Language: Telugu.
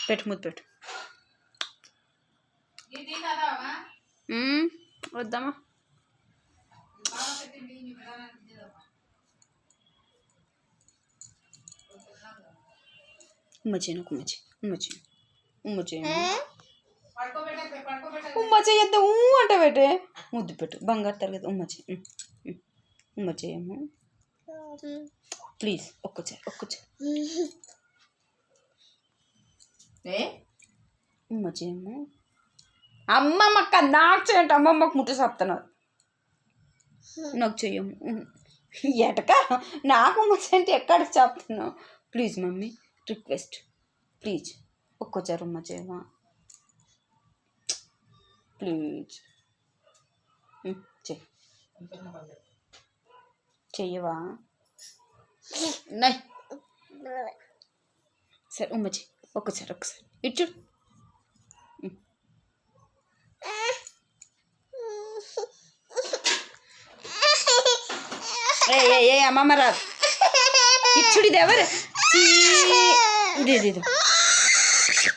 పెట్టు ముద్దు పెట్టు. వద్దామా ఉమ్మచేయను ఉమ్మ చేయద్దు అంట పెట్టే ముద్దు పెట్టు బంగారు తరగతి ఉమ్మ చేయము ప్లీజ్ ఒక్కసారి ఉమ్మ చేయము. అమ్మమ్మక్క నాకు చేయండి అమ్మమ్మకు ముట్ట చెప్తున్నారు నాకు చెయ్యము ఎటక నాకు ఉమ్మ చేయంటే ఎక్కడికి చెప్తున్నావు ప్లీజ్ మమ్మీ రిక్వెస్ట్ ప్లీజ్ ఒక్కసారి ఉమ్మ చేయమా ప్లీజ్ చెయ్యవా నై సరే ఉమ్మ చెయ్యి ఒక్కసారి ఇటు ఏ అమ్మమ్మ రాదు ఇచ్చుడిది ఎవరు ఇది